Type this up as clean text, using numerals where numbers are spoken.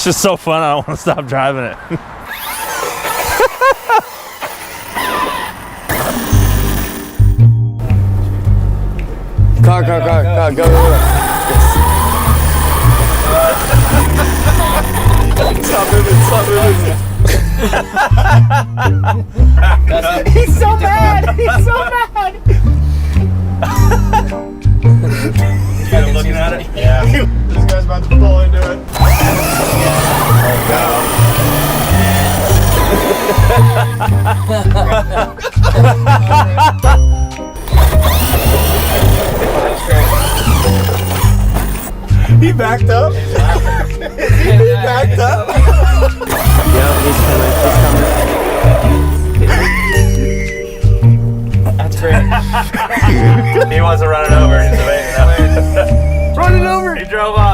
It's just so fun, I don't want to stop driving it. Car, go. Stop moving. He's so mad. He's so mad. You guys looking at it? Yeah. This guy's about to pull into it. He backed up? He backed up? Yeah, he's coming. That's great. He wants to run it over. He's waiting. Run it over. He drove off.